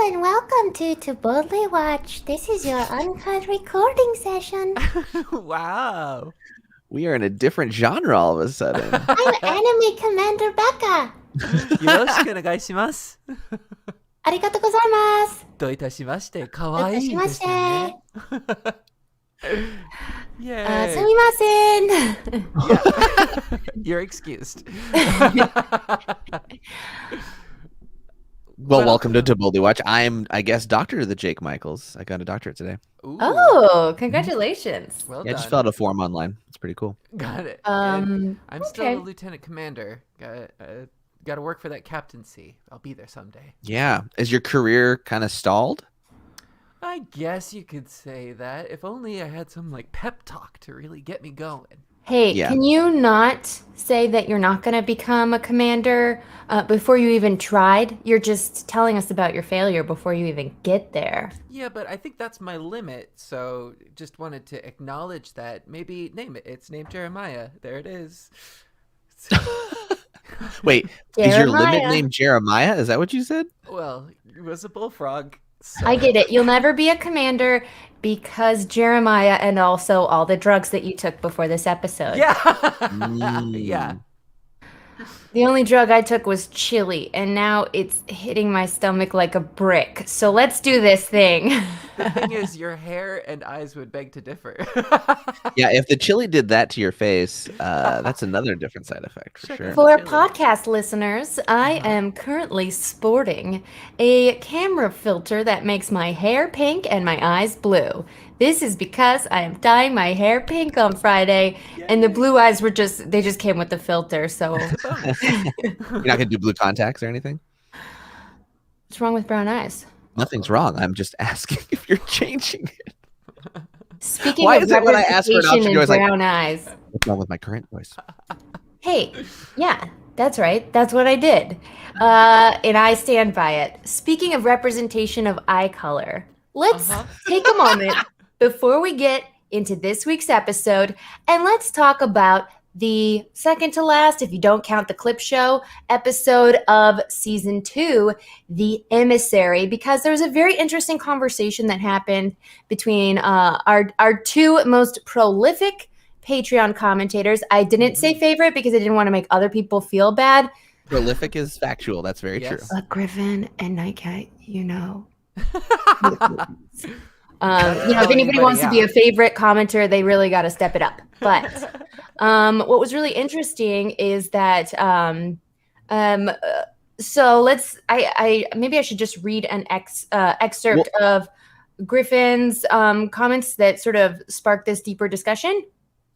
and welcome to Boldly Watch. This is your uncut recording session. Wow. We are in a different genre all of a sudden. I'm Anime Commander Becca. よろしくお願いします。ありがとうございます。どういたしまして。かわいいですね。Yay. すみません。You're excused. Well, welcome to Boldly Watch. I'm, I guess, Dr. the Jake Michels. I got a doctorate today. Ooh, Oh, congratulations. well Yeah, I done. just filled out a form online. It's pretty cool. Got it. Um, I'm still okay. a lieutenant commander. Got to work for that captaincy. I'll be there someday. Yeah. Is your career kind of stalled? I guess you could say that. If only I had some pep talk to really get me going. Hey, Yeah. can you not say that you're not going to become a commander before you even tried? You're just telling us about your failure before you even get there. Yeah, but I think that's my limit, so just wanted to acknowledge that. Maybe name it. It's named Jeremiah. There it is. Wait, is your limit Jeremiah. named Jeremiah? Is that what you said? Well, it was a bullfrog. So. I get it. You'll never be a commander because Jeremiah and also all the drugs that you took before this episode. Yeah. Mm. Yeah. The only drug I took was chili, and now it's hitting my stomach like a brick. So let's do this thing. The thing is, your hair and eyes would beg to differ. Yeah, if the chili did that to your face, that's another different side effect for Check sure. it For Chili. podcast listeners, I am currently sporting a camera filter that makes my hair pink and my eyes blue. This is because I am dyeing my hair pink on Friday, and the blue eyes were they just came with the filter. So You're not going to do blue contacts or anything? what's wrong with brown eyes? Nothing's wrong. I'm just asking if you're changing it. Speaking Why of is it when I ask for an representation option, in you're always like- brown eyes. What's wrong with my current voice? Hey, yeah, that's right. That's what I did. And I stand by it. Speaking of representation of eye color, let's take a moment before we get into this week's episode and let's talk about the second to last, if you don't count the clip show, episode of season 2, The Emissary, because there was a very interesting conversation that happened between our two most prolific Patreon commentators. I didn't say favorite because I didn't want to make other people feel bad. Prolific is factual. That's very true. Yes. But Griffin and Nightcat, you know. If anybody wants to be a favorite commenter, they really got to step it up. But what was really interesting is that so maybe I should just read an excerpt of Griffin's comments that sort of sparked this deeper discussion.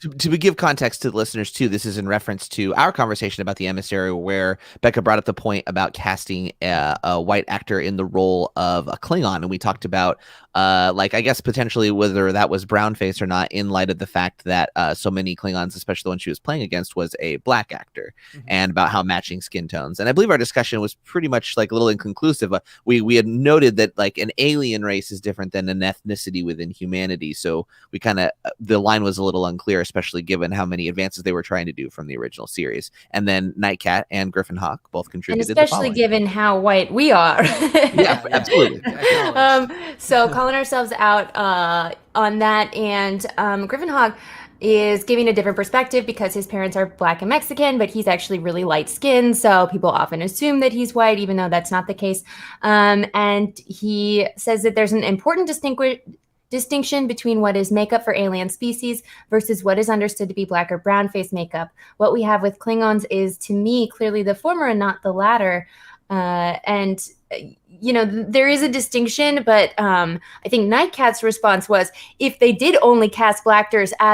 To give context to the listeners too, this is in reference to our conversation about The Emissary, where Becca brought up the point about casting a white actor in the role of a Klingon, and we talked about I guess potentially whether that was brownface or not, in light of the fact that so many Klingons, especially the one she was playing against, was a black actor, and about how matching skin tones. And I believe our discussion was pretty much a little inconclusive. We had noted that an alien race is different than an ethnicity within humanity, so we kind of the line was a little unclear, especially given how many advances they were trying to do from the original series. And then Nightcat and Griffin Hawk both And contributed. especially given how white we are. Yeah, absolutely. So calling ourselves out on that, and Griffin Hawk is giving a different perspective because his parents are black and Mexican, but he's actually really light skinned, so people often assume that he's white, even though that's not the case. And he says that there's an important distinction between what is makeup for alien species versus what is understood to be black or brown face makeup. What we have with Klingons is, to me, clearly the former and not the latter. There is a distinction, but I think Nightcat's response was, if they did only cast black actors, you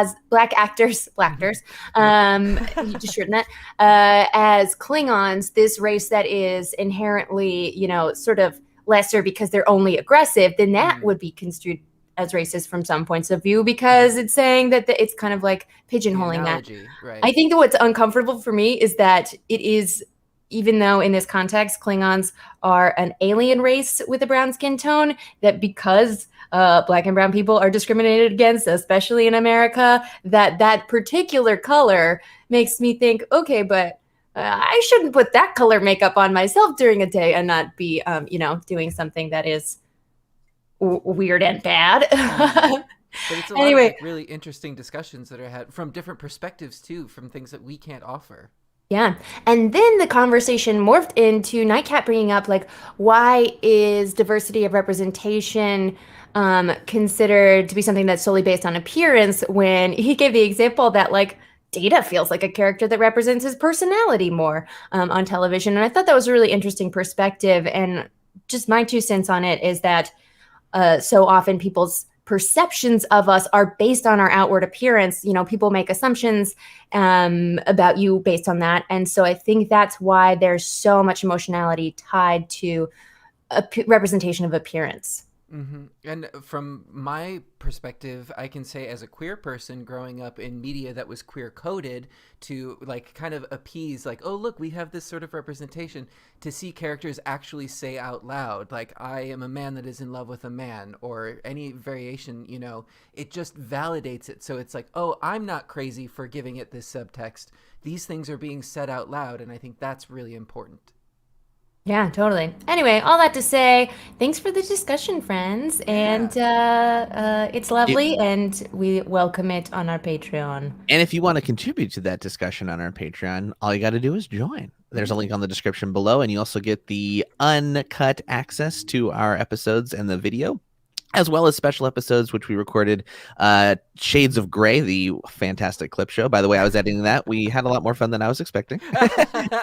just shorten that, as Klingons, this race that is inherently, sort of lesser because they're only aggressive, then that would be construed as racist from some points of view, because it's saying that it's kind of like pigeonholing that. Right. I think that what's uncomfortable for me is that it is, even though in this context Klingons are an alien race with a brown skin tone, that because black and brown people are discriminated against, especially in America, that particular color makes me think, okay, but I shouldn't put that color makeup on myself during a day and not be, doing something that is weird and bad. But it's a lot of Anyway. like really interesting discussions that are had from different perspectives too, from things that we can't offer. Yeah. And then the conversation morphed into Nightcap bringing up, like, why is diversity of representation considered to be something that's solely based on appearance, when he gave the example that, like, Data feels like a character that represents his personality more on television. And I thought that was a really interesting perspective. And just my 2 cents on it is that so often people's perceptions of us are based on our outward appearance. People make assumptions about you based on that. And so I think that's why there's so much emotionality tied to representation of appearance. And from my perspective, I can say as a queer person growing up in media that was queer coded, to like kind of appease, like, oh, look, we have this sort of representation, to see characters actually say out loud, like, I am a man that is in love with a man, or any variation, it just validates it. So it's like, oh, I'm not crazy for giving it this subtext. These things are being said out loud. And I think that's really important. Yeah, totally. Anyway, all that to say, thanks for the discussion, friends. And it's lovely, and we welcome it on our Patreon. And if you want to contribute to that discussion on our Patreon, all you got to do is join. There's a link on the description below, and you also get the uncut access to our episodes and the video, as well as special episodes, which we recorded. Shades of Grey, the fantastic clip show. By the way, I was editing that. We had a lot more fun than I was expecting.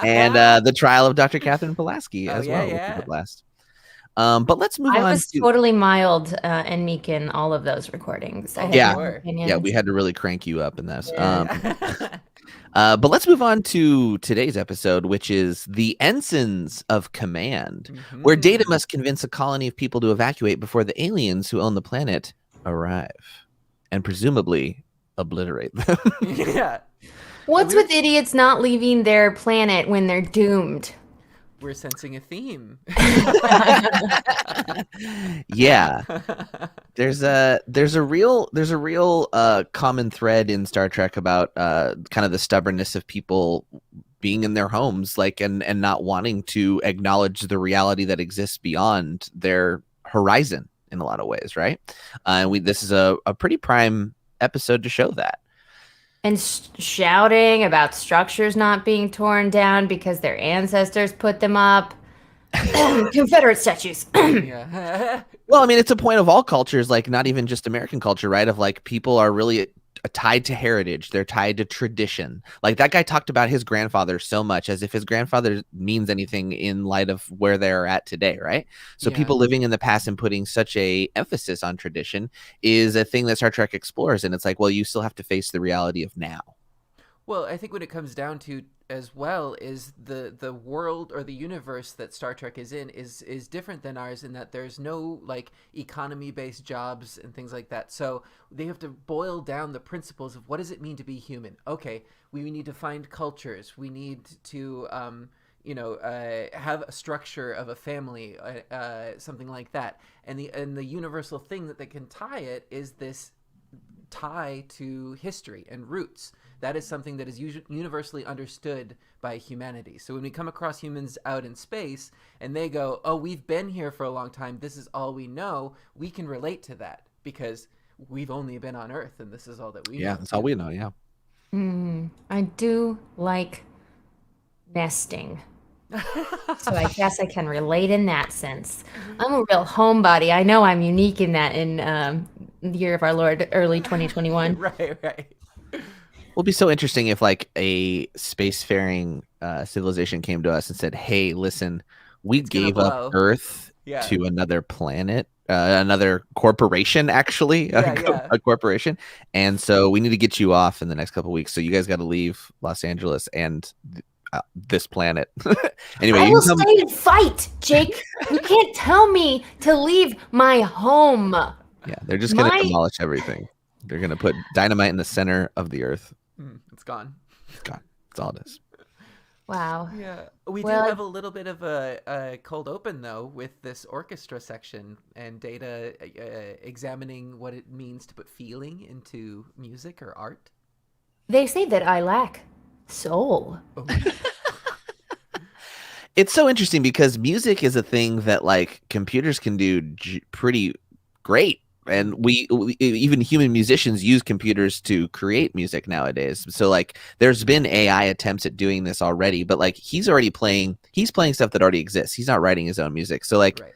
And the trial of Dr. Catherine Pulaski as well, which was a blast. But let's move on. I was totally mild and meek in all of those recordings. I had yeah, we had to really crank you up in this. But let's move on to today's episode, which is the Ensigns of Command, where Data must convince a colony of people to evacuate before the aliens who own the planet arrive and presumably obliterate them. Yeah. What's with idiots not leaving their planet when they're doomed? We're sensing a theme. Yeah. There's a real common thread in Star Trek about kind of the stubbornness of people being in their homes, like, and not wanting to acknowledge the reality that exists beyond their horizon in a lot of ways, right? This is a pretty prime episode to show that. And shouting about structures not being torn down because their ancestors put them up. Confederate statues. Yeah. Well, I mean, it's a point of all cultures, like not even just American culture, right? Of like, people are really tied to heritage. They're tied to tradition. Like, that guy talked about his grandfather so much, as if his grandfather means anything in light of where they're at today, right? So people living in the past and putting such a emphasis on tradition is a thing that Star Trek explores. And it's like, well, you still have to face the reality of now. Well, I think what it comes down to as well is the world or the universe that Star Trek is in is different than ours, in that there's no like economy-based jobs and things like that. So they have to boil down the principles of what does it mean to be human. Okay, we need to find cultures. We need to have a structure of a family, something like that. And the universal thing that they can tie it is this tie to history and roots. That is something that is universally understood by humanity. So when we come across humans out in space and they go, oh, we've been here for a long time, this is all we know, we can relate to that because we've only been on Earth and this is all that we know. Yeah, that's all we know, yeah. I do like nesting. So I guess I can relate in that sense. I'm a real homebody. I know I'm unique in that in the year of our Lord, early 2021. Right. Well, it'd be so interesting if like a spacefaring civilization came to us and said, hey, listen, we gave up Earth to another planet, another corporation, actually, a corporation. And so we need to get you off in the next couple of weeks. So you guys got to leave Los Angeles and this planet. Anyway, I will stay and fight, Jake. You can't tell me to leave my home. Yeah, they're just going to demolish everything. They're going to put dynamite in the center of the Earth. It's gone. It's gone. That's all it is. Wow. Yeah. We do have a little bit of a cold open, though, with this orchestra section and Data examining what it means to put feeling into music or art. They say that I lack soul. Oh. It's so interesting because music is a thing that like computers can do pretty great. And we even human musicians use computers to create music nowadays. So like there's been AI attempts at doing this already, but like he's playing stuff that already exists. He's not writing his own music. So like Right.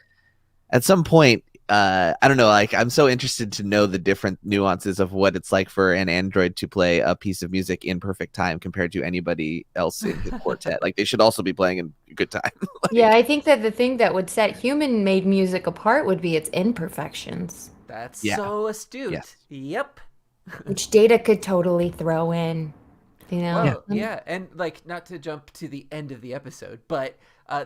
at some point, I don't know, like I'm so interested to know the different nuances of what it's like for an android to play a piece of music in perfect time compared to anybody else in the quartet. Like they should also be playing in good time. Like, Yeah, I think that the thing that would set human-made music apart would be its imperfections, That's Yeah. so astute. Yes. Yep. which Data could totally throw in. You know? Well, yeah, and like not to jump to the end of the episode, but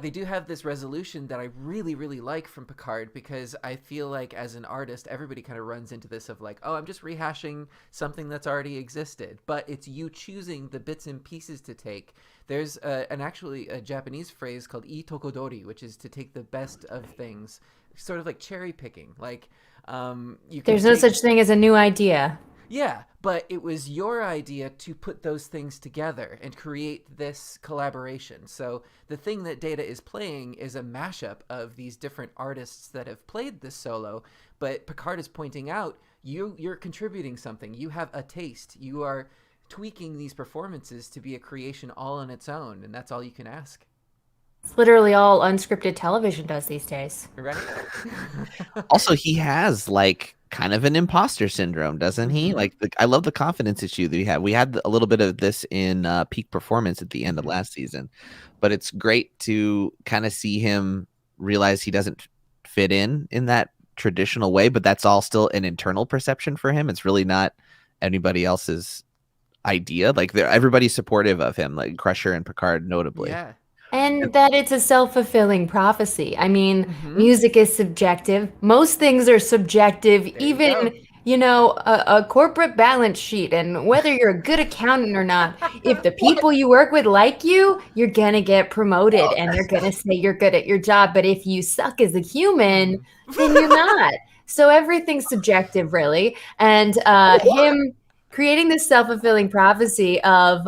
they do have this resolution that I really, really like from Picard, because I feel like as an artist, everybody kind of runs into this of like, oh, I'm just rehashing something that's already existed, but it's you choosing the bits and pieces to take. There's actually a Japanese phrase called itokodori, which is to take the best of things, sort of like cherry picking. Like you can There's no take- such thing as a new idea. Yeah, but it was your idea to put those things together and create this collaboration. So the thing that Data is playing is a mashup of these different artists that have played this solo, but Picard is pointing out you're contributing something. You have a taste. You are tweaking these performances to be a creation all on its own, and that's all you can ask. It's literally all unscripted television does these days. Right? Also, he has like kind of an imposter syndrome, doesn't he? Mhm. Like I love the confidence issue that he had. We had a little bit of this in Peak Performance at the end of last season, but it's great to kind of see him realize he doesn't fit in that traditional way, but that's all still an internal perception for him. It's really not anybody else's idea. Like everybody's supportive of him, like Crusher and Picard notably. Yeah. And that it's a self-fulfilling prophecy. I mean, Mhm. music is subjective. Most things are subjective, you even, go. you know, a corporate balance sheet. And whether you're a good accountant or not, if the people you work with like you, you're going to get promoted and they're going to say you're good at your job. But if you suck as a human, then you're not. So everything's subjective, really. And him creating this self-fulfilling prophecy of,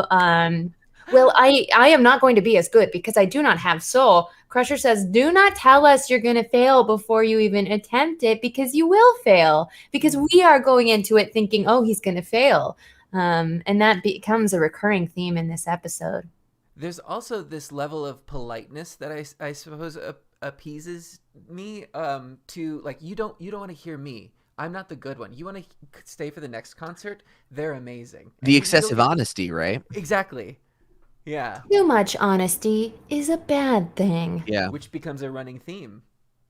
well, I am not going to be as good because I do not have soul. Crusher says, do not tell us you're going to fail before you even attempt it, because you will fail, because we are going into it thinking, oh, he's going to fail. And that becomes a recurring theme in this episode. There's also this level of politeness that I suppose appeases me to like, you don't want to hear me. I'm not the good one. You want to stay for the next concert? They're amazing. The And excessive honesty, right? Exactly. Yeah. Too much honesty is a bad thing. Yeah. Which becomes a running theme.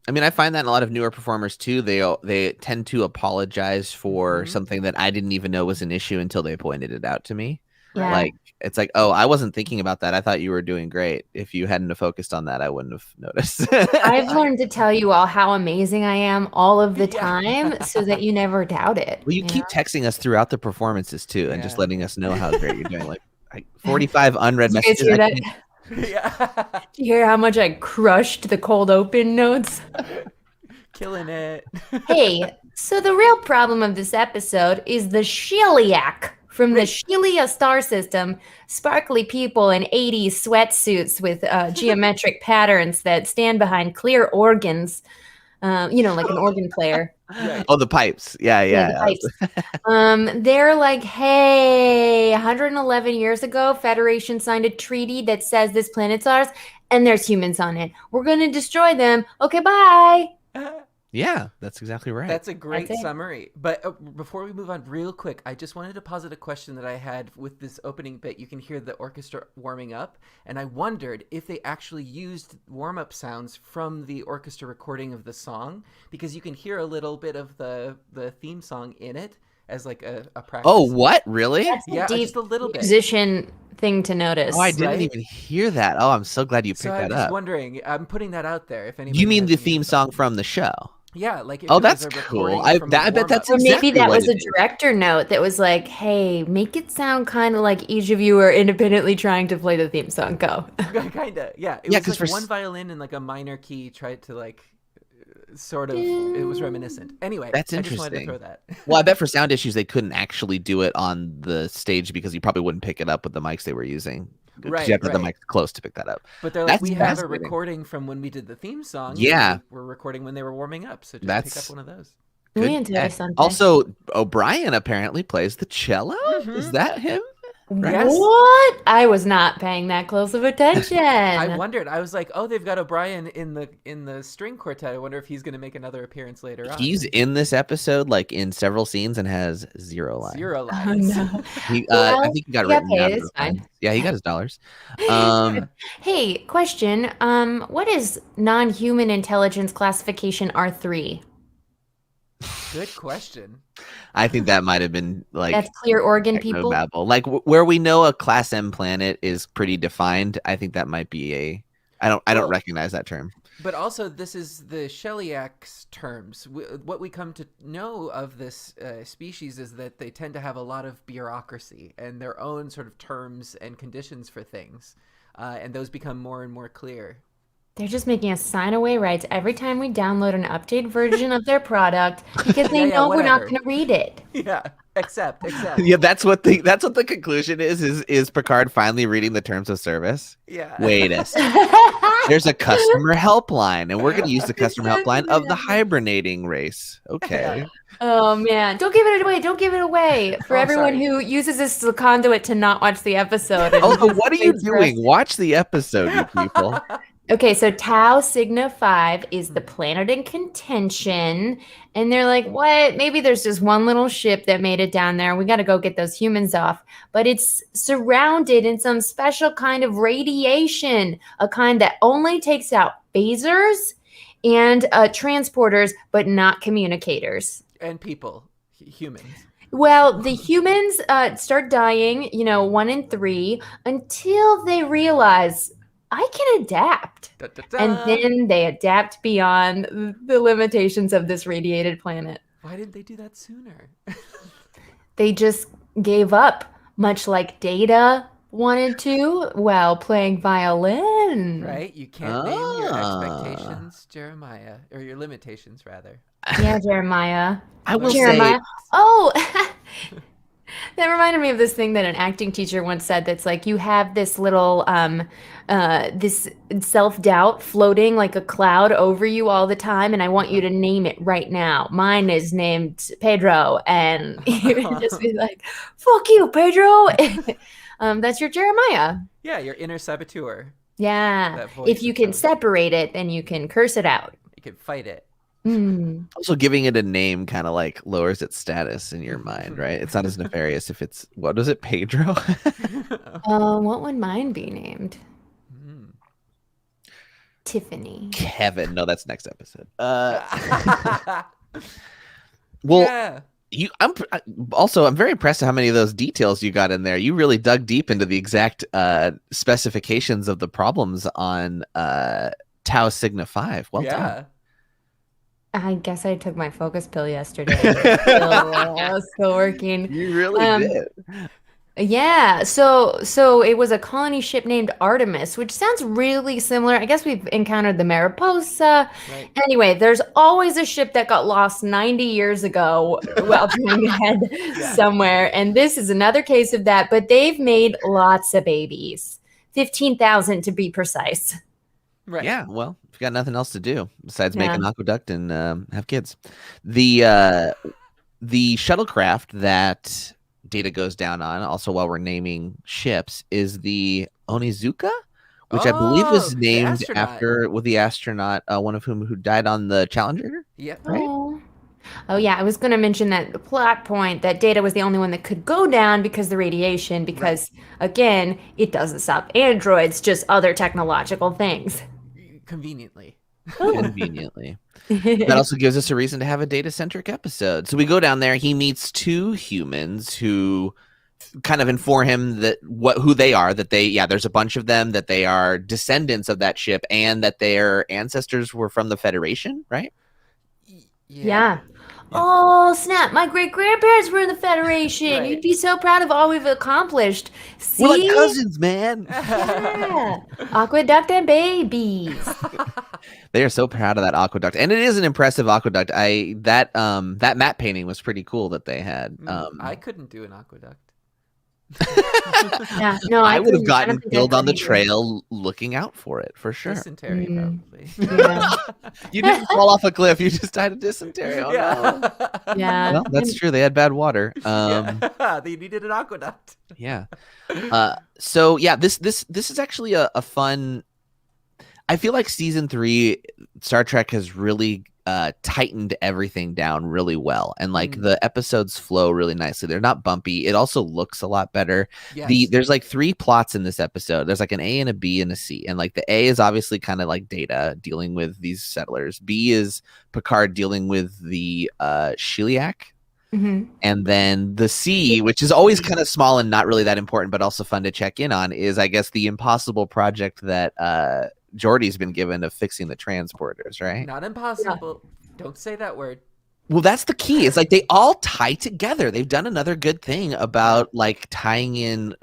I mean, I find that in a lot of newer performers too. They tend to apologize for something that I didn't even know was an issue until they pointed it out to me. Yeah. Like it's like, oh, I wasn't thinking about that. I thought you were doing great. If you hadn't have focused on that, I wouldn't have noticed. I've learned to tell you all how amazing I am all of the Yeah. time so that you never doubt it. Well, you keep texting us throughout the performances too, and just Yeah. letting us know how great you're doing. Like 45 unread Did you guys messages. hear I that? can't- Yeah. Did you hear how much I crushed the cold open notes? Killing it. Hey, so the real problem of this episode is the Shiliak from the Shilia star system. Sparkly people in 80s sweatsuits with geometric patterns that stand behind clear organs. You know, like an organ player. Right. Oh, the pipes. Yeah. The pipes. They're like, hey, 111 years ago, Federation signed a treaty that says this planet's ours, and there's humans on it. We're going to destroy them. Okay, bye. Yeah, that's exactly right. That's a great That's it. summary. But before we move on real quick, I just wanted to posit a question that I had with this opening bit. You can hear the orchestra warming up, and I wondered if they actually used warm-up sounds from the orchestra recording of the song, because you can hear a little bit of the theme song in it as like a practice. Oh, what? Really? That's Yeah, a deep just a little bit. musician thing to notice. Oh, I didn't right? even hear that. Oh, I'm so glad you picked So I'm that just up. wondering, I'm putting that out there if anybody You mean has the any theme info. song from the show? Yeah, like if Oh, it was that's a cool. recording I from a bet warm-up. that's Or maybe exactly that what was a it is. director note that was like, hey, make it sound kind of like each of you are independently trying to play the theme song. Go. Kinda, yeah. It Yeah, was 'cause like for one violin and like a minor key tried to like sort of. It was reminiscent. Anyway, That's I just wanted to interesting. throw that. Well, I bet for sound issues they couldn't actually do it on the stage because you probably wouldn't pick it up with the mics they were using. because you have to have the mic close to pick that up. But they're like, That's we have a fascinating. recording from when we did the theme song. Yeah. We're recording when they were warming up, so just pick up one of those. Good. Also, O'Brien apparently plays the cello. Is that him? Yes. What? I was not paying that close of attention. I wondered. I was like, oh, they've got O'Brien in the string quartet. I wonder if he's going to make another appearance later on. He's in this episode, like in several scenes, and has 0 lines. 0 lines. Oh, no. I think he got written paid. out. It's fine. Yeah, he got his dollars. Hey, question. What is non-human intelligence classification R3? Good question. I think that might have been like that's clear organ people. Like where we know a Class M planet is pretty defined. I think that might be a. I don't recognize that term. But also, this is the Shelleyac's terms. What we come to know of this species is that they tend to have a lot of bureaucracy and their own sort of terms and conditions for things, and those become more and more clear. They're just making us sign away rights every time we download an updated version of their product because they know we're not going to read it. Yeah, accept. Yeah, that's what the conclusion is Picard finally reading the terms of service. Yeah. Wait a second. There's a customer helpline, and we're going to use the customer helpline of the hibernating race. Okay. Oh man, don't give it away. Don't give it away for everyone who uses this as a conduit to not watch the episode. What are you doing? Watch the episode, you people. Okay, so Tau Cygna 5 is the planet in contention. And they're like, what? Maybe there's just one little ship that made it down there. We got to go get those humans off. But it's surrounded in some special kind of radiation, a kind that only takes out phasers and transporters, but not communicators. And people, humans. Well, the humans start dying, 1 in 3, until they realize I can adapt. Da, da, da. And then they adapt beyond the limitations of this radiated planet. Why didn't they do that sooner? They just gave up, much like Data wanted to while playing violin. Right? You can't name your expectations, Jeremiah. Or your limitations, rather. Yeah, Jeremiah. I will Jeremiah. say... Oh, that reminded me of this thing that an acting teacher once said that's like you have this little this self-doubt floating like a cloud over you all the time, and I want you to name it right now. Mine is named Pedro, and you would just be like, fuck you, Pedro. That's your Jeremiah. Yeah, your inner saboteur. Yeah. If you can separate it, then you can curse it out. You can fight it. Also, giving it a name kind of like lowers its status in your mind, right? It's not as nefarious if it's, what is it, Pedro? What would mine be named? Tiffany. Kevin. No, that's next episode. I'm very impressed at how many of those details you got in there. You really dug deep into the exact specifications of the problems on Tau Cygna 5. Well done. I guess I took my focus pill yesterday. I was still working. You really did. Yeah. So it was a colony ship named Artemis, which sounds really similar. I guess we've encountered the Mariposa. Right. Anyway, there's always a ship that got lost 90 years ago while trying to head somewhere. And this is another case of that. But they've made lots of babies, 15,000 to be precise. Right. Yeah. Well, if you got nothing else to do besides make an aqueduct and have kids, the shuttlecraft that Data goes down on, also while we're naming ships, is the Onizuka, which I believe was named after the astronaut, one of whom who died on the Challenger. Yeah. Right. Oh yeah, I was going to mention that the plot point that Data was the only one that could go down because of the radiation. Because again, it doesn't stop androids, just other technological things. Conveniently. That also gives us a reason to have a Data-centric episode. So we go down there. He meets 2 humans who kind of inform him that who they are. That there's a bunch of them. That they are descendants of that ship, and that their ancestors were from the Federation. Right? Yeah. Oh, snap. My great-grandparents were in the Federation. Right. You'd be so proud of all we've accomplished. See? We're like cousins, man. Yeah. Aqueduct and babies. They are so proud of that aqueduct. And it is an impressive aqueduct. That matte painting was pretty cool that they had. I couldn't do an aqueduct. Yeah, no, I would have I gotten don't think I killed on could the either. trail looking out for it, for sure. Dysentery, probably. Yeah. You didn't fall off a cliff. You just died of dysentery. Oh, no. Yeah. Yeah. Well, that's true. They had bad water. Yeah. They needed an aqueduct. Yeah. So yeah, this is actually a fun. I feel like season 3 Star Trek has really tightened everything down really well, and like the episodes flow really nicely. They're not bumpy. It also looks a lot better. Yes. There's like 3 plots in this episode. There's like an A and a B and a C, and like the A is obviously kind of like Data dealing with these settlers. B is Picard dealing with the Shiliak. And then the C, which is always kind of small and not really that important, but also fun to check in on, is I guess the impossible project that Geordi's been given of fixing the transporters, right? Not impossible. Don't say that word. Well, that's the key. It's like they all tie together. They've done another good thing about like tying in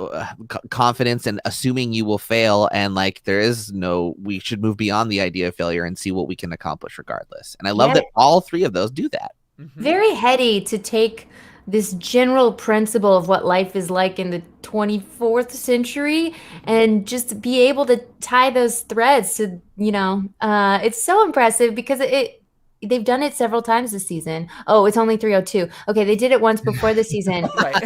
confidence and assuming you will fail. And like there is no, we should move beyond the idea of failure and see what we can accomplish regardless. And I love that all 3 of those do that. Very heady to take this general principle of what life is like in the 24th century and just be able to tie those threads to, it's so impressive because they've done it several times this season. Oh, it's only 302. Okay, they did it once before the season. Right.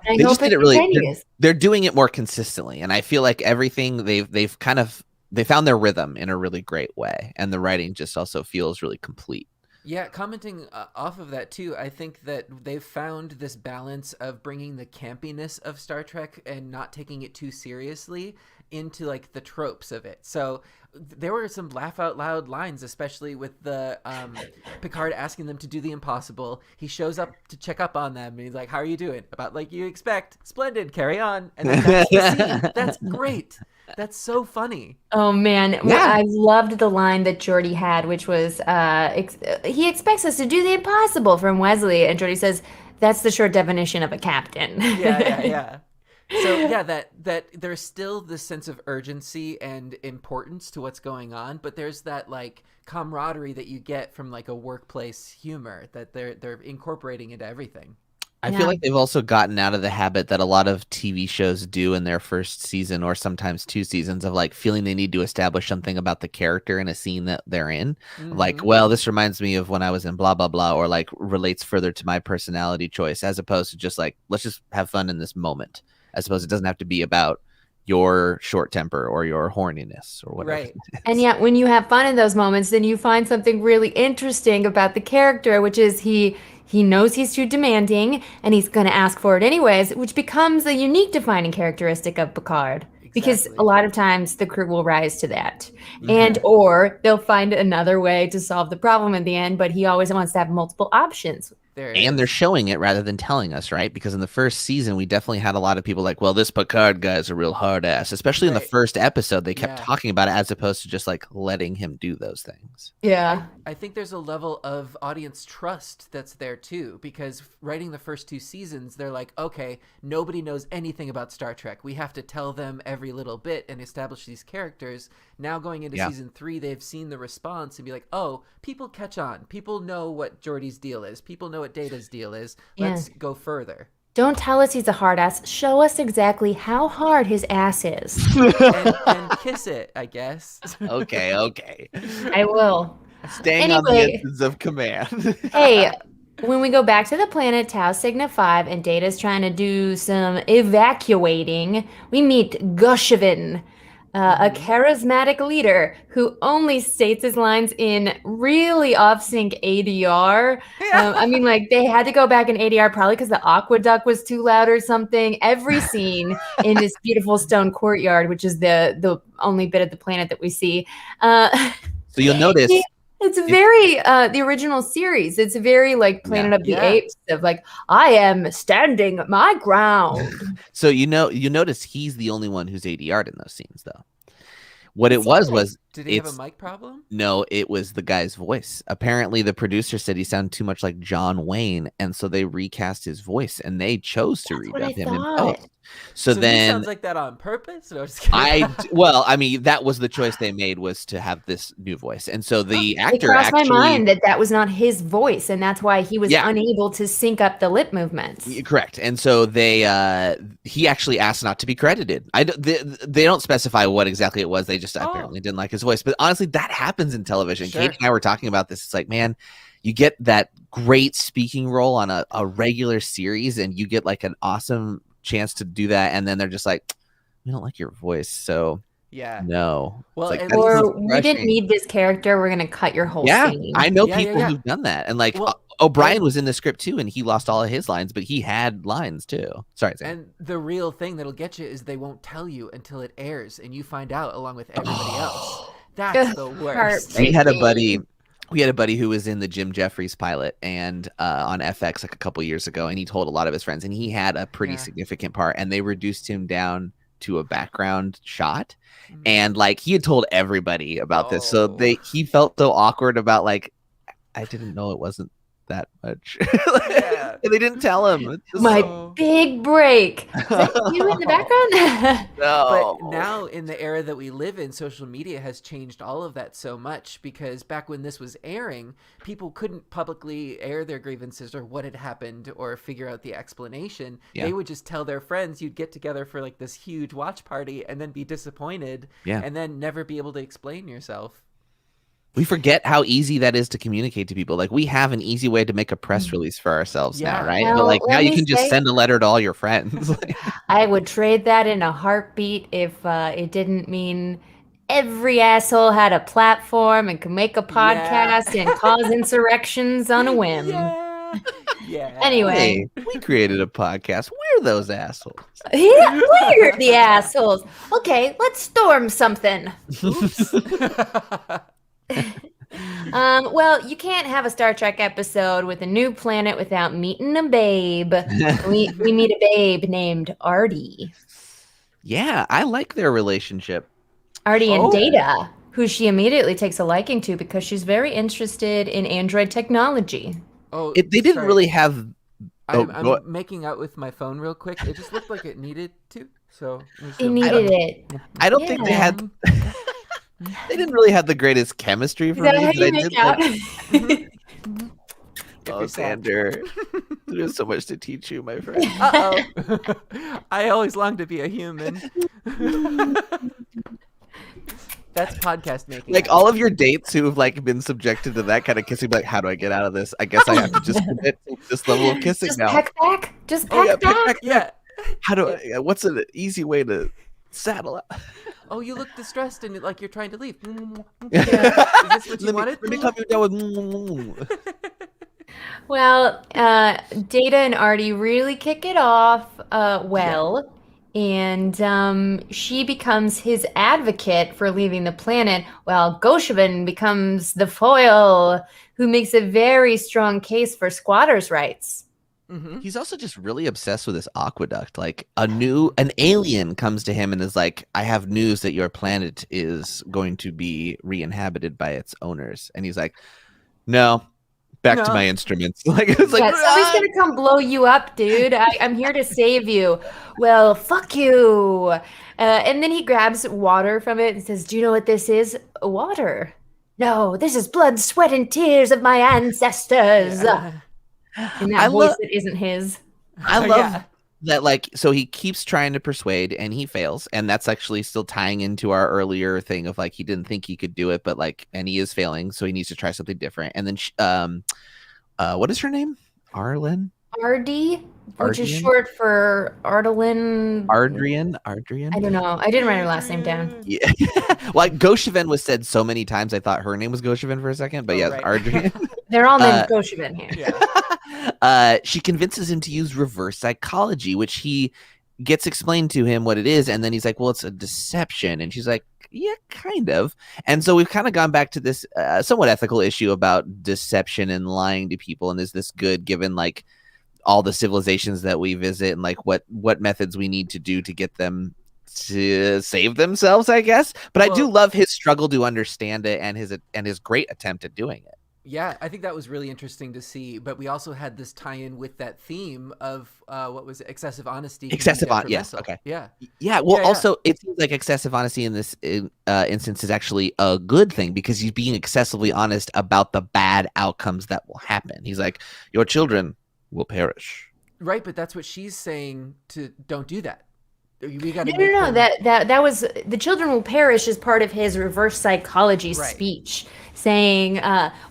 They just did it really. They're doing it more consistently, and I feel like everything they found their rhythm in a really great way, and the writing just also feels really complete. Yeah, commenting off of that too, I think that they've found this balance of bringing the campiness of Star Trek and not taking it too seriously into like the tropes of it. So there were some laugh out loud lines, especially with the Picard asking them to do the impossible. He shows up to check up on them and he's like, "How are you doing?" About like you expect. "Splendid, carry on." And then that's the scene. That's great. That's so funny. Oh man, Yeah. I loved the line that Geordi had, which was he expects us to do the impossible from Wesley, and Geordi says that's the short definition of a captain. Yeah. So yeah, that there's still this sense of urgency and importance to what's going on, but there's that like camaraderie that you get from like a workplace humor that they're incorporating into everything. I feel like they've also gotten out of the habit that a lot of TV shows do in their first season or sometimes 2 seasons of like feeling they need to establish something about the character in a scene that they're in. Like, well, this reminds me of when I was in blah, blah, blah, or like relates further to my personality choice, as opposed to just like, let's just have fun in this moment. I suppose it doesn't have to be about your short temper or your horniness or whatever. Right. And yet when you have fun in those moments, then you find something really interesting about the character, which is he knows he's too demanding and he's going to ask for it anyways, which becomes a unique defining characteristic of Picard. Because a lot of times the crew will rise to that. And or they'll find another way to solve the problem in the end, but he always wants to have multiple options. And they're showing it rather than telling us, right? Because in the first season, we definitely had a lot of people like, well, this Picard guy is a real hard ass. Especially in the first episode, they kept talking about it as opposed to just like letting him do those things. Yeah. I think there's a level of audience trust that's there too, because writing the first 2 seasons, they're like, okay, nobody knows anything about Star Trek. We have to tell them every little bit and establish these characters. Now going into season 3, they've seen the response and be like, oh, people catch on. People know what Geordi's deal is. People know what Data's deal is. Let's go further. Don't tell us he's a hard ass. Show us exactly how hard his ass is. and kiss it, I guess. Okay. I will. Staying on the Ensigns of Command. Hey, when we go back to the planet Tau Cygna 5 and Data's trying to do some evacuating, we meet Gushevin, a charismatic leader who only states his lines in really off-sync ADR. I mean, like, they had to go back in ADR probably because the aqueduct was too loud or something. Every scene in this beautiful stone courtyard, which is the only bit of the planet that we see. So you'll notice... It's very the original series. It's very like Planet of the Apes of like, I am standing my ground. So you notice he's the only one who's ADR'd in those scenes though. What it was Did he have a mic problem? No, it was the guy's voice. Apparently, the producer said he sounded too much like John Wayne, and so they recast his voice, and they chose to redub him in post. So then he sounds like that on purpose. No, just kidding. I mean, that was the choice they made, was to have this new voice, and so the actor it crossed my mind that was not his voice, and that's why he was unable to sync up the lip movements. Correct, and so he actually asked not to be credited. They don't specify what exactly it was. They just apparently didn't like his voice. But honestly, that happens in television. Sure. Kate and I were talking about this. It's like, man, you get that great speaking role on a regular series, and you get like an awesome chance to do that, and then they're just like, we don't like your voice, so no. Well, like, or we didn't need this character, we're gonna cut your whole scene. I know people who've done that, and like O'Brien was in the script too, and he lost all of his lines, but he had lines too. Sorry, Sam. And the real thing that'll get you is they won't tell you until it airs, and you find out along with everybody else. That's the worst. We had a buddy who was in the Jim Jeffries pilot and on FX like a couple years ago, and he told a lot of his friends, and he had a pretty significant part, and they reduced him down to a background shot, and like he had told everybody about this, so he felt so awkward about like, I didn't know it wasn't that much. And they didn't tell him. My big break. Is that you in the background? No. But now in the era that we live in, social media has changed all of that so much, because back when this was airing, people couldn't publicly air their grievances or what had happened or figure out the explanation. They would just tell their friends. You'd get together for like this huge watch party and then be disappointed and then never be able to explain yourself. We forget how easy that is to communicate to people. Like, we have an easy way to make a press release for ourselves now, right? Well, but like now you can just send a letter to all your friends. I would trade that in a heartbeat if it didn't mean every asshole had a platform and could make a podcast and cause insurrections on a whim. Anyway. Hey, we created a podcast. We're those assholes. Yeah, we're the assholes. Okay, let's storm something. Well, you can't have a Star Trek episode with a new planet without meeting a babe. we meet a babe named Artie. Yeah, I like their relationship. Artie and Data, who she immediately takes a liking to because she's very interested in android technology. They didn't really have... I'm making out with my phone real quick. It just looked like it needed to. So it needed it. I don't think they had... They didn't really have the greatest chemistry for me. How you make out? Oh, Xander, there's so much to teach you, my friend. I always long to be a human. That's podcast making. Like all of your dates who have like been subjected to that kind of kissing, like, how do I get out of this? I guess I have to just commit to this level of kissing now. Peck back. Just peck back. Yeah. How do I? What's an easy way to saddle up? Oh, you look distressed and like you're trying to leave. Yeah. Is this what you wanted? Let me come down with. Well, Data and Artie really kick it off well, and she becomes his advocate for leaving the planet, while Goshevin becomes the foil who makes a very strong case for squatters' rights. Mm-hmm. He's also just really obsessed with this aqueduct. Like an alien comes to him and is like, I have news that your planet is going to be re-inhabited by its owners. And he's like, no, back to my instruments. Like, it's like, somebody's gonna come blow you up, dude. I'm here to save you. Well, fuck you. And then he grabs water from it and says, do you know what this is? Water. No, this is blood, sweat, and tears of my ancestors. In that voice that isn't his. I love that, like, so he keeps trying to persuade and he fails. And that's actually still tying into our earlier thing of like, he didn't think he could do it, but like, and he is failing. So he needs to try something different. And then, what is her name? Arlen? Ardy, which is short for Ardalin. Ardrian? I don't know. I didn't write her last name down. Yeah. Like Goshevin was said so many times, I thought her name was Goshevin for a second, but right. Ardrian. They're all named Goshevin here. Yeah. She convinces him to use reverse psychology, which he gets explained to him what it is, and then he's like, well, it's a deception. And she's like, yeah, kind of. And so we've kind of gone back to this somewhat ethical issue about deception and lying to people, and is this good given like all the civilizations that we visit and like what methods we need to do to get them to save themselves, I guess. But I do Well- love his struggle to understand it and his great attempt at doing it. Yeah, I think that was really interesting to see. But we also had this tie-in with that theme of what was it? Excessive honesty. can be Excessive honesty. Yes. detrimental. Okay. Yeah. Yeah. Well, Yeah, yeah. also, it seems like excessive honesty in this instance is actually a good thing because he's being excessively honest about the bad outcomes that will happen. He's like, your children will perish. Right, but that's what she's saying to don't do that. We got to No. That was the children will perish as part of his reverse psychology Right. speech, saying,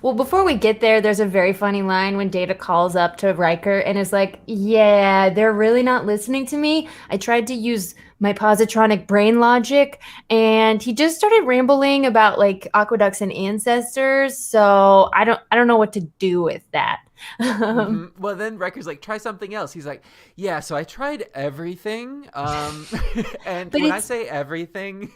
well, before we get there, there's a very funny line when Data calls up to Riker and is like, yeah, they're really not listening to me. I tried to use my positronic brain logic, and he just started rambling about like aqueducts and ancestors. So I don't know what to do with that. Well, then Riker's like, try something else. He's like, yeah, so I tried everything. And But when I it's- say everything,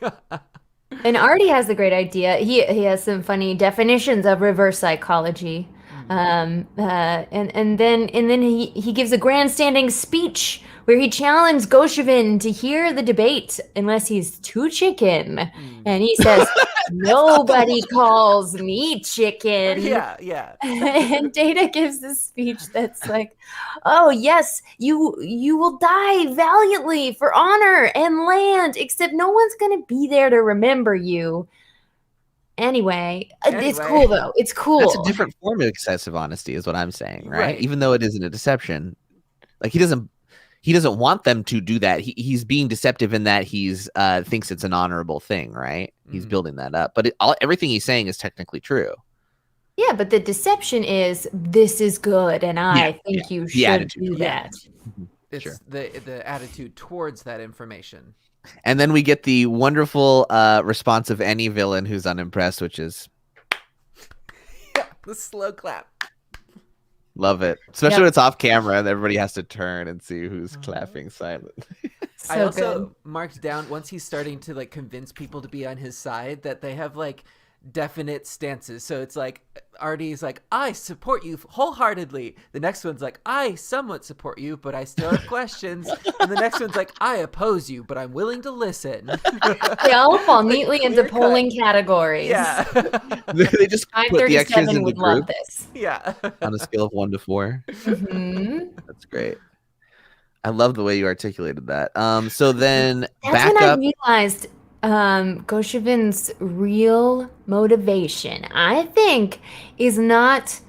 And Artie has the great idea. He has some funny definitions of reverse psychology, and then he gives a grandstanding speech where he challenged Goshevin to hear the debate unless he's too chicken, and he says nobody calls me chicken. yeah. And Data gives this speech that's like, "Oh yes, you will die valiantly for honor and land, except no one's gonna be there to remember you." Anyway, it's cool though. It's cool. That's a different form of excessive honesty, is what I'm saying, right? Right. Even though it isn't a deception, like he doesn't want them to do that. He's being deceptive in that he's thinks it's an honorable thing, right? He's building that up, but everything he's saying is technically true. Yeah, but the deception is this is good, and I think you should attitude, do that. It's Sure. the attitude towards that information. And then we get the wonderful response of any villain who's unimpressed, which is The slow clap. love it, especially when it's off camera and everybody has to turn and see who's clapping silently. So I also good. marked down once he's starting to like convince people to be on his side that they have like definite stances. So it's like Artie's like, I support you wholeheartedly. The next one's like, I somewhat support you, but I still have questions. And the next one's like, I oppose you, but I'm willing to listen. They all fall neatly into clear cut. polling categories. Yeah. They just put the extras 537 in the would love group this. Yeah. on a scale of 1 to 4. Mhm. That's great. I love the way you articulated that. So then That's back when I up. realized Goshevin's real motivation, I think, is not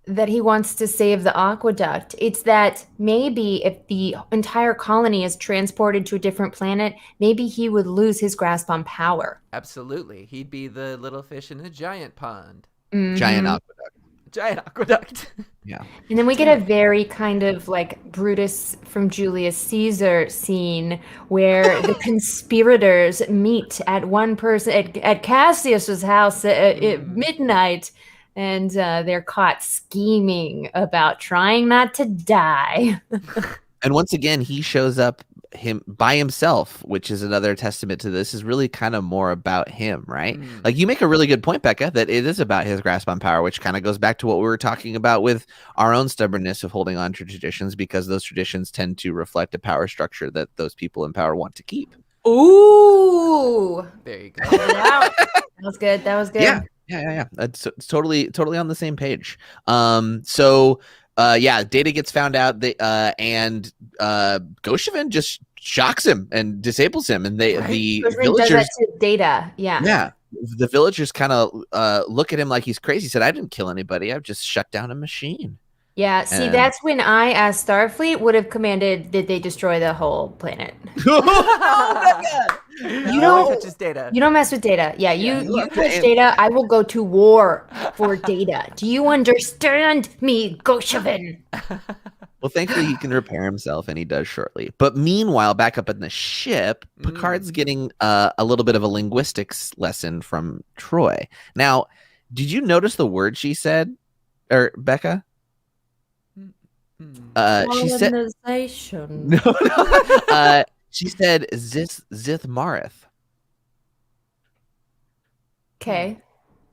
that he wants to save the aqueduct. It's that maybe if the entire colony is transported to a different planet, maybe he would lose his grasp on power. Absolutely. He'd be the little fish in a giant pond. Giant Mhm. aqueduct. Giant aqueduct. Yeah. And then we get a very kind of like Brutus from Julius Caesar scene where the conspirators meet at one person at Cassius's house at midnight, and they're caught scheming about trying not to die. And once again, he shows up by himself, which is another testament to this is really kind of more about him, right? Like you make a really good point, Becca, that it is about his grasp on power, which kind of goes back to what we were talking about with our own stubbornness of holding on to traditions, because those traditions tend to reflect a power structure that those people in power want to keep. Ooh, There you go. wow. That was good. That was good. Yeah. It's totally on the same page. Data gets found out, and Goshevin just shocks him and disables him, and the Gosherin does villagers, that to Data. Yeah. the villagers kind of look at him like he's crazy. He said, "I didn't kill anybody. I've just shut down a machine." Yeah, see, And- that's when I, as Starfleet, would have commanded that they destroy the whole planet. You don't- touches Data. You don't mess with Data. Yeah, you love touch it. Data, I will go to war for Data. Do you understand me, Goshevin? Well, thankfully he can repair himself, and he does shortly. But meanwhile, back up in the ship, Picard's getting a little bit of a linguistics lesson from Troy. Now, did you notice the word she said, or Becca? She said Colonization. no. She said Zith Marith. Okay.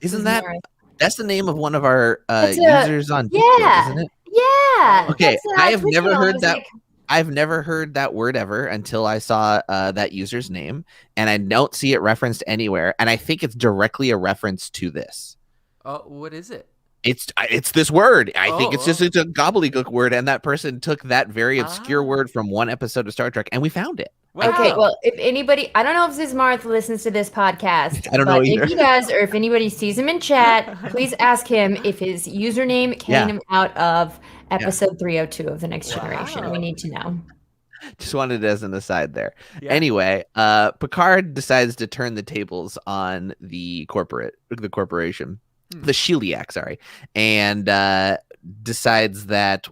Isn't that's the name of one of our That's users on Discord, yeah. isn't it? Yeah. Okay, that's what I was have thinking. never I heard was that. like, I've never heard that word ever until I saw that user's name, and I don't see it referenced anywhere. And I think it's directly a reference to this. Oh, what is it? It's this word. I think it's Oh. a gobbledygook word, and that person took that very obscure word from one episode of Star Trek, and we found it. Wow. Okay, well, if anybody, I don't know if Zizmarth listens to this podcast, I don't know either. if he does, or if anybody sees him in chat, please ask him if his username came out of episode 302 of The Next Generation. We need to know. Just wanted it as an aside there. Yeah. Anyway, Picard decides to turn the tables on the corporation, the Shiliak, sorry, and decides that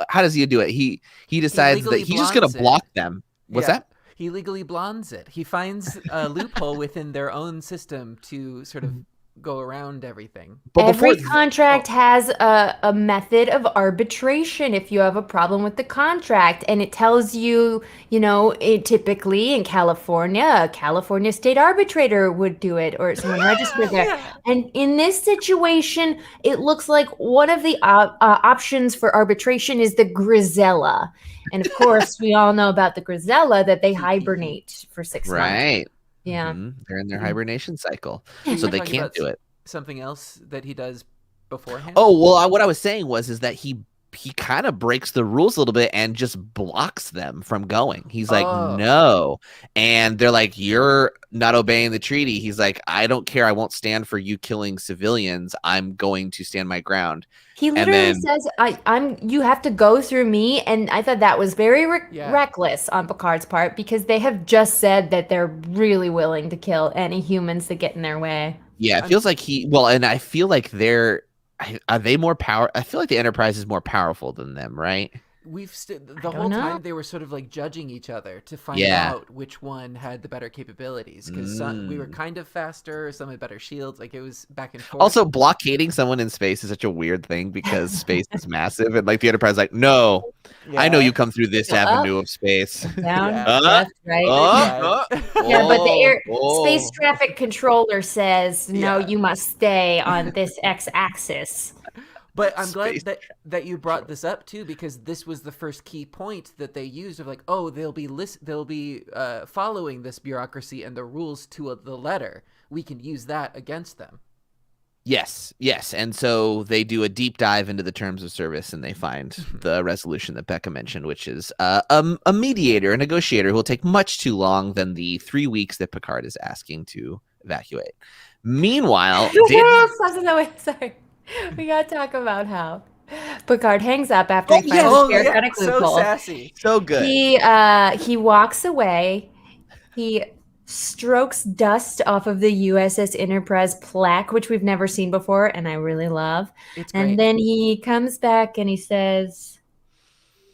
how does he do it? He decides that he's just going to block them. What's that? He legally blondes it. He finds a loophole within their own system to sort of go around everything. But every contract has a method of arbitration if you have a problem with the contract, and it tells you, typically in California, a California state arbitrator would do it, or someone registered there. And in this situation, it looks like one of the options for arbitration is the Grisella. And of course, we all know about the Grisella, that they hibernate for 6 months. Right. Yeah. They're in their hibernation cycle, so they can't do it. Something else that he does beforehand? Oh, well, what I was saying is that he kind of breaks the rules a little bit and just blocks them from going. He's like, no. And they're like, you're not obeying the treaty. He's like, I don't care. I won't stand for you killing civilians. I'm going to stand my ground. He literally says, you have to go through me. And I thought that was very reckless on Picard's part, because they have just said that they're really willing to kill any humans that get in their way. Yeah, it feels like and I feel like are they more power? I feel like the Enterprise is more powerful than them, right? The whole time they were sort of like judging each other to find out which one had the better capabilities, because we were kind of faster, some had better shields. Like, it was back and forth. Also, blockading someone in space is such a weird thing, because space is massive, and like the Enterprise is like, no, I know you come through this avenue of space. Down, left, right. But the space traffic controller says, no, you must stay on this x-axis. But I'm glad that you brought this up too, because this was the first key point that they used of like, they'll be following this bureaucracy and the rules to the letter. We can use that against them. Yes, and so they do a deep dive into the terms of service, and they find the resolution that Becca mentioned, which is a mediator, a negotiator, who will take much too long than the 3 weeks that Picard is asking to evacuate. Meanwhile, sorry. We gotta talk about how Picard hangs up after he finds a bureaucratic loophole. So sassy, so good. He walks away. He strokes dust off of the USS Enterprise plaque, which we've never seen before, and I really love. It's great. And then he comes back and he says,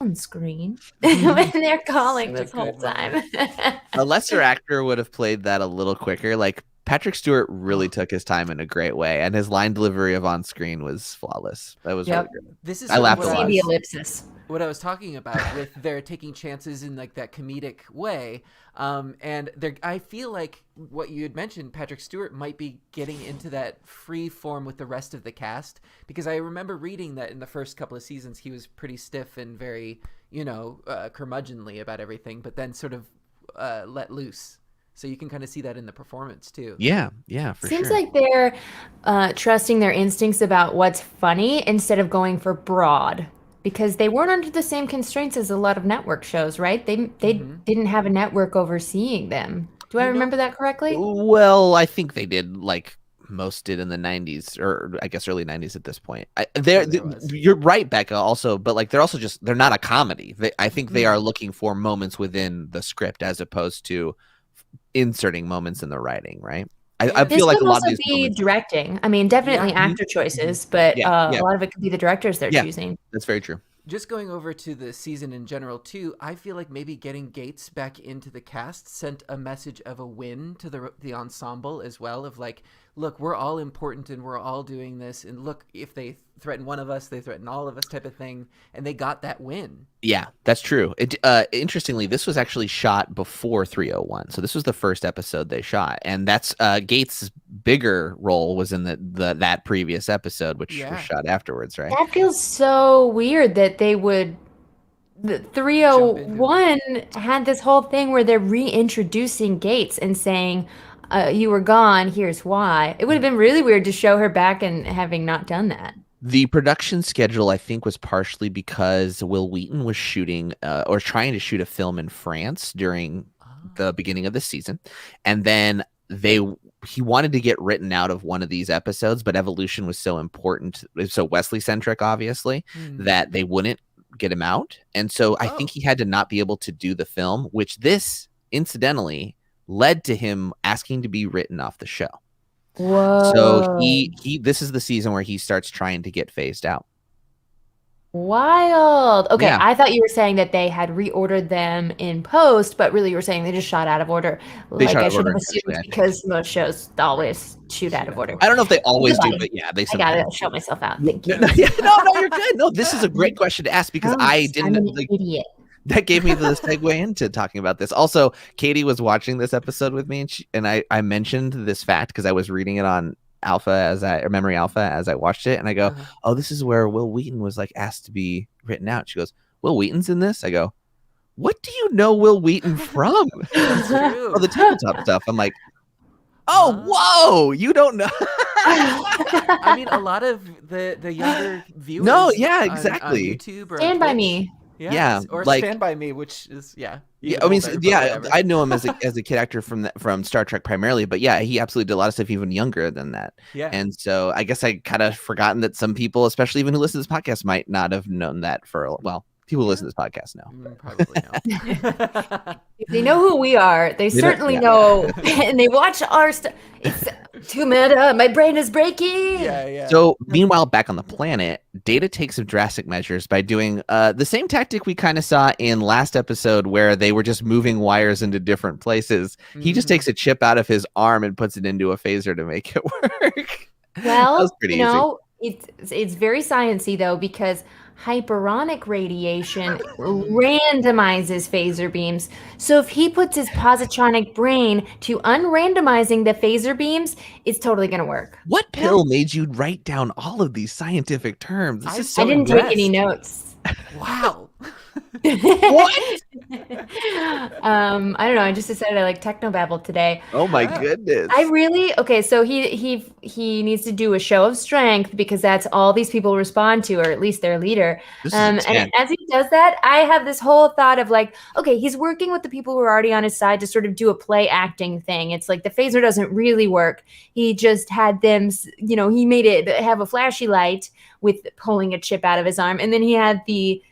"On screen," when they're calling this whole time. A lesser actor would have played that a little quicker. Like, Patrick Stewart really took his time in a great way, and his line delivery of On Screen was flawless. That was really good. This is I laughed a lot. The ellipsis. What I was talking about with their taking chances in like that comedic way, and I feel like what you had mentioned, Patrick Stewart might be getting into that free form with the rest of the cast, because I remember reading that in the first couple of seasons he was pretty stiff and very, curmudgeonly about everything, but then sort of let loose. So you can kind of see that in the performance too. Yeah, for Seems sure. like they're trusting their instincts about what's funny instead of going for broad, because they weren't under the same constraints as a lot of network shows, right? They didn't have a network overseeing them. Do I remember that correctly? Well, I think they did, like most did in the 90s, or I guess early 90s at this point. You're right, Becca, also, but like they're not a comedy. I think they are looking for moments within the script as opposed to inserting moments in the writing, right? I feel like a lot of these be directing. I mean, definitely actor choices, but a lot of it could be the directors they're choosing. That's very true. Just going over to the season in general too, I feel like maybe getting Gates back into the cast sent a message of a win to the ensemble as well, of like, look, we're all important and we're all doing this, and look, if they threaten one of us, they threaten all of us, type of thing, and they got that win. Yeah, that's true. Interestingly, this was actually shot before 301, so this was the first episode they shot, and that's Gates' bigger role was in that previous episode, which was shot afterwards, right? That feels so weird that they would the 301 had this whole thing where they're reintroducing Gates and saying, you were gone, here's why. It would have been really weird to show her back and having not done that. The production schedule, I think, was partially because Will Wheaton was shooting or trying to shoot a film in France during the beginning of the season. And then he wanted to get written out of one of these episodes, but evolution was so important, so Wesley centric, obviously, that they wouldn't get him out. And so I think he had to not be able to do the film, which this incidentally led to him asking to be written off the show. Whoa. So this is the season where he starts trying to get phased out. Wild. Okay, Yeah. I thought you were saying that they had reordered them in post, but really you were saying they just shot out of order. They shot I out of should order have assumed intentionally, I think. because most shows always shoot out of order. I don't know if they always do, Goodbye. but yeah, they I sometimes. gotta show myself out. Thank you. No, you're good. No, this is a great question to ask because I didn't. I'm an idiot. That gave me the segue into talking about this. Also, Katie was watching this episode with me, and I mentioned this fact because I was reading it on Memory Alpha as I watched it, and I go, "Oh, this is where Will Wheaton was like asked to be written out." She goes, "Will Wheaton's in this?" I go, "What do you know Will Wheaton from?" That's true. Oh, the tabletop stuff. I'm like, "Oh, whoa, you don't know." I mean, a lot of the younger viewers. No, yeah, on exactly. YouTube or Stand by Twitch. me. Yeah, or like- Stand By Me, which is Yeah, even I mean, older, but yeah, whatever. I know him as a kid actor from Star Trek primarily, but yeah, he absolutely did a lot of stuff even younger than that. Yeah. And so I guess I kind of forgotten that some people, especially even who listen to this podcast, might not have known that people who listen to this podcast know. Probably no. If they know who we are, they don't- certainly yeah. know, and they watch our stuff. It's too meta. My brain is breaking. yeah. So meanwhile, back on the planet, Data takes some drastic measures by doing the same tactic we kind of saw in last episode where they were just moving wires into different places. He just takes a chip out of his arm and puts it into a phaser to make it work. That Well, was pretty it's very sciencey though, because hyperonic radiation randomizes phaser beams. So if he puts his positronic brain to unrandomizing the phaser beams, it's totally going to work. What pill made you write down all of these scientific terms? This is so I didn't take any impressed. notes. Wow. What? I don't know. I just decided I like technobabble today. Oh my goodness. Okay, so he needs to do a show of strength because that's all these people respond to, or at least their leader. This is And intense. as he does that, I have this whole thought of like, okay, he's working with the people who are already on his side to sort of do a play acting thing. It's like the phaser doesn't really work. He just had them, he made it have a flashy light with pulling a chip out of his arm, and then he had the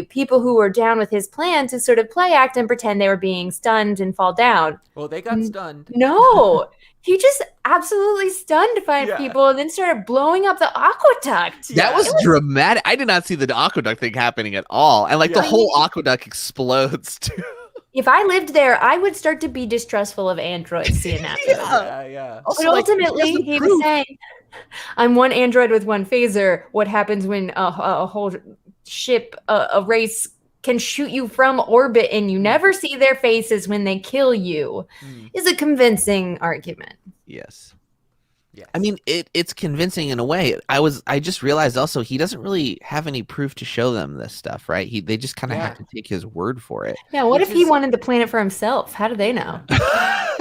people who were down with his plan to sort of play act and pretend they were being stunned and fall down. Well, they got stunned. No, he just absolutely stunned 5 Yeah. people and then started blowing up the aqueduct. That was dramatic. I did not see the aqueduct thing happening at all. And like the Yeah. whole aqueduct explodes too. If I lived there, I would start to be distrustful of androids seeing that. Yeah. Also, But like, ultimately, here's the he proof. was saying, I'm one android with one phaser. What happens when a whole ship, a race can shoot you from orbit and you never see their faces when they kill you is a convincing argument. Yes. Yes. I mean, it's convincing in a way. I just realized also he doesn't really have any proof to show them this stuff, right? They just kind of have to take his word for it. Yeah, what Which if he is- wanted the planet for himself? How do they know?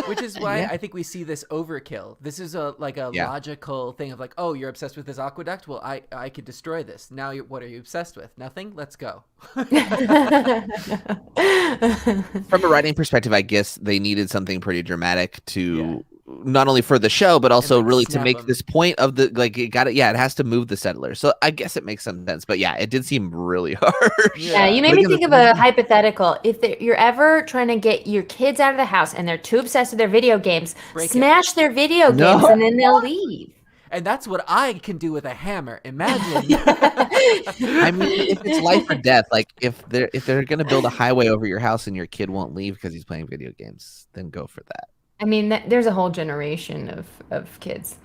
Which is why I think we see this overkill. This is a logical thing of like, oh, you're obsessed with this aqueduct? Well, I could destroy this. Now, what are you obsessed with? Nothing? Let's go. From a writing perspective, I guess they needed something pretty dramatic to not only for the show, but also like, really to snap make 'em. this point of the like it got it. Yeah, it has to move the settlers. So I guess it makes some sense. But yeah, it did seem really harsh. Yeah, you made me think of a hypothetical. If you're ever trying to get your kids out of the house and they're too obsessed with their video games, Break it. smash their video No. games and then they'll leave. And that's what I can do with a hammer. Imagine. I mean, if it's life or death, like if they're gonna build a highway over your house and your kid won't leave because he's playing video games, then go for that. I mean, there's a whole generation of kids.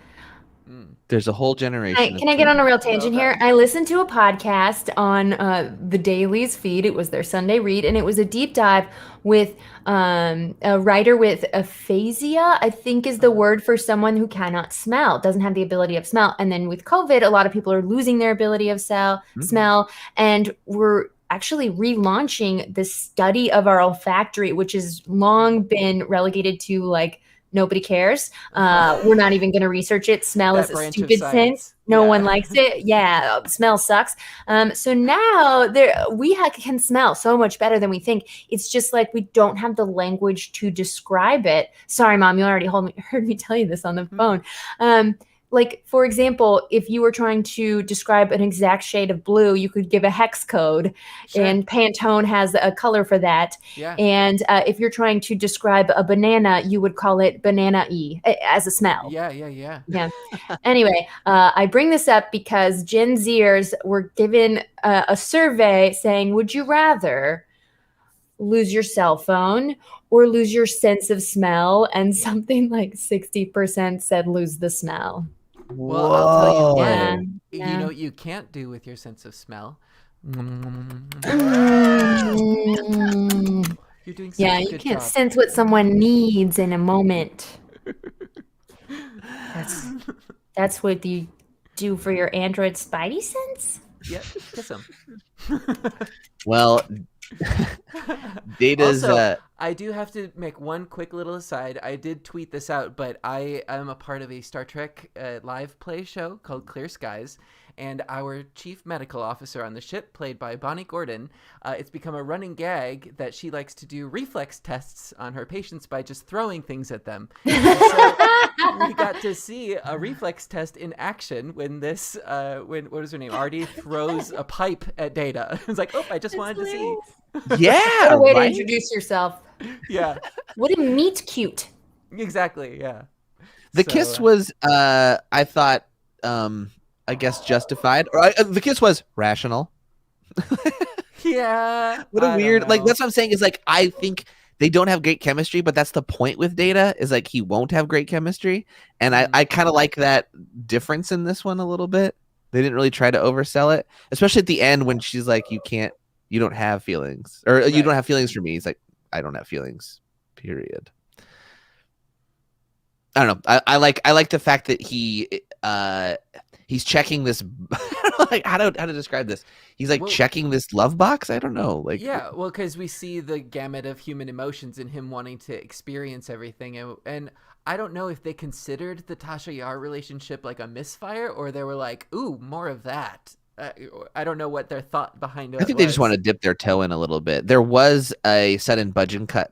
There's a whole generation. Can I get on a real tangent here? I listened to a podcast on the Daily's feed. It was their Sunday read, and it was a deep dive with a writer with aphasia, I think is the word for someone who cannot smell, doesn't have the ability of smell. And then with COVID, a lot of people are losing their ability of smell, and we're actually relaunching the study of our olfactory, which has long been relegated to like nobody cares. We're not even going to research it. Smell That is a branch of stupid science. sense. No Yeah. one likes it. Yeah, smell sucks. So now can smell so much better than we think. It's just like we don't have the language to describe it. Sorry, Mom, you already heard me tell you this on the phone. Like, for example, if you were trying to describe an exact shade of blue, you could give a hex code, Sure. and Pantone has a color for that. Yeah. And if you're trying to describe a banana, you would call it banana-y as a smell. Yeah. Anyway, I bring this up because Gen Zers were given a survey saying, would you rather lose your cell phone or lose your sense of smell? And something like 60% said lose the smell. Well, I'll tell you what. Yeah. You know what you can't do with your sense of smell? You're doing such a you good can't job. sense what someone needs in a moment. That's what you do for your Android Spidey sense? Yep, kiss him. Well, Data's Also, I do have to make one quick little aside. I did tweet this out, but I am a part of a Star Trek live play show called Clear Skies, and our chief medical officer on the ship, played by Bonnie Gordon, it's become a running gag that she likes to do reflex tests on her patients by just throwing things at them. And so we got to see a reflex test in action when what was her name? Artie throws a pipe at Data. It's like, oh, I just wanted to see. yeah, What a way to right? introduce yourself. Yeah, What a meet cute. exactly. Yeah. The kiss was, I thought, I guess justified. Or the kiss was rational. Yeah. What a I don't weird, like, know. that's what I'm saying is, like, I think they don't have great chemistry, but that's the point with Data, is like he won't have great chemistry. And I kind of like that difference in this one a little bit. They didn't really try to oversell it, especially at the end when she's like, you don't have feelings, or you don't have feelings for me. He's like, I don't have feelings, period. I don't know. I like the fact that he's checking this. Like, how to describe this? He's like checking this love box. I don't know. Like, yeah, well, because we see the gamut of human emotions in him wanting to experience everything, and I don't know if they considered the Tasha Yar relationship like a misfire, or they were like, ooh, more of that. I don't know what their thought behind it. I think they just want to dip their toe in a little bit. There was a sudden budget cut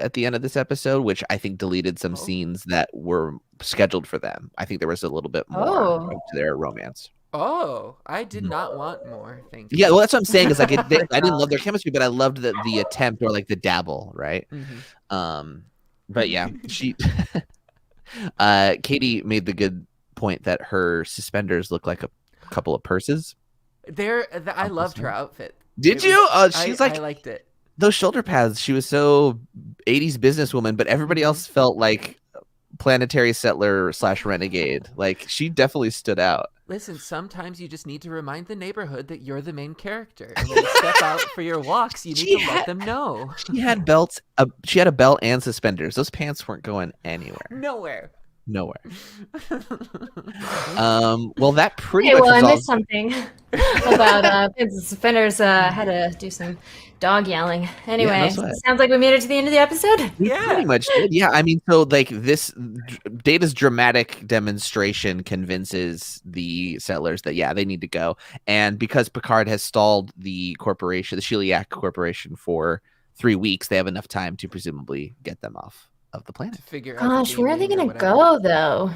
at the end of this episode, which I think deleted some scenes that were scheduled for them. I think there was a little bit more to their romance. Oh, I did not want more. Thank you. Yeah, well, that's what I'm saying. Is like I didn't love their chemistry, but I loved the attempt, or like the dabble, right? Mm-hmm. But yeah, Katie made the good point that her suspenders look like a couple of purses. I loved her outfit. Did you? She's I liked it. Those shoulder pads. She was so 80s businesswoman, but everybody else felt like planetary settler / renegade. Like, she definitely stood out. Listen, sometimes you just need to remind the neighborhood that you're the main character. And when you step out for your walks, you need to let them know. She had belts. She had a belt and suspenders. Those pants weren't going anywhere. Nowhere. Well, that pretty much. I missed something about suspenders. Had to do some dog yelling. Anyway, Yeah, sounds like we made it to the end of the episode. Yeah, pretty much did. Yeah, I mean, so like this Data's dramatic demonstration convinces the settlers that they need to go, and because Picard has stalled the corporation, the Shiliak Corporation, for 3 weeks, they have enough time to presumably get them off of the planet. To figure out. Gosh, where are they going to go though?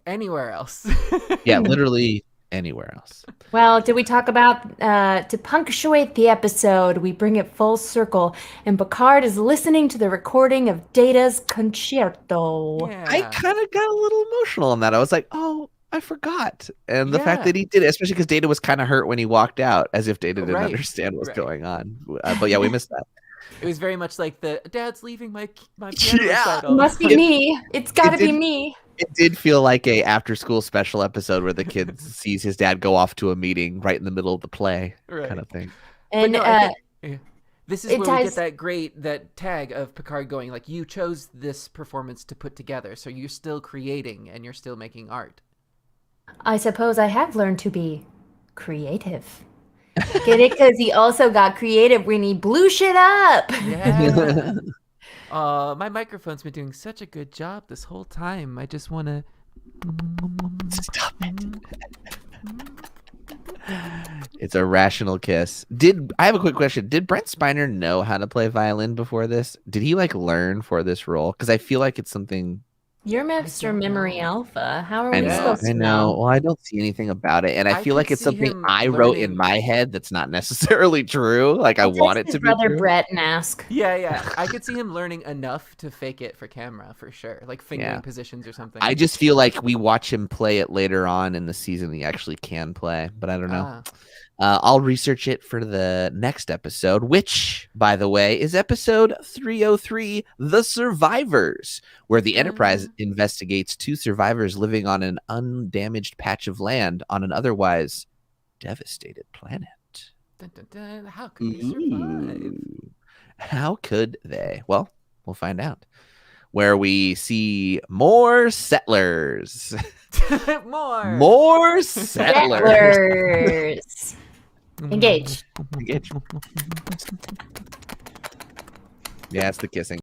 Anywhere else. Yeah, literally anywhere else. Well, did we talk about to punctuate the episode, we bring it full circle, and Picard is listening to the recording of Data's concerto. Yeah. I kind of got a little emotional on that. I was like, oh, I forgot. And the fact that he did it, especially because Data was kind of hurt when he walked out, as if Data didn't understand what's going on. But yeah, we missed that. It was very much like the Dad's leaving my piano recital. It must be me. It's got to be me. It did feel like a after-school special episode where the kid sees his dad go off to a meeting right in the middle of the play, kind of thing. And this is where we get that tag of Picard going like, you chose this performance to put together, so you're still creating and you're still making art. I suppose I have learned to be creative. Get it? Because he also got creative when he blew shit up. Yeah. My microphone's been doing such a good job this whole time. I just want to. Stop it. It's a rational kiss. I have a quick question. Did Brent Spiner know how to play violin before this? Did he like learn for this role? Because I feel like it's something. You're Mr. Memory Alpha. How are I we know. supposed to I know. Well, I don't see anything about it, and I I feel like could it's see something him I wrote in learning- my head that's not necessarily true. Like I want it Text to his be brother true. Brett and ask. Yeah. I could see him learning enough to fake it for camera for sure, like fingering Yeah. positions or something. I just feel like we watch him play it later on in the season. He actually can play, but I don't know. I'll research it for the next episode, which, by the way, is episode 303, The Survivors, where the Enterprise investigates 2 survivors living on an undamaged patch of land on an otherwise devastated planet. Dun, dun, dun. How could they survive? Ooh. How could they? Well, we'll find out. Where we see more settlers. More settlers. Settlers. Engage. Engage. Yeah, it's the kissing.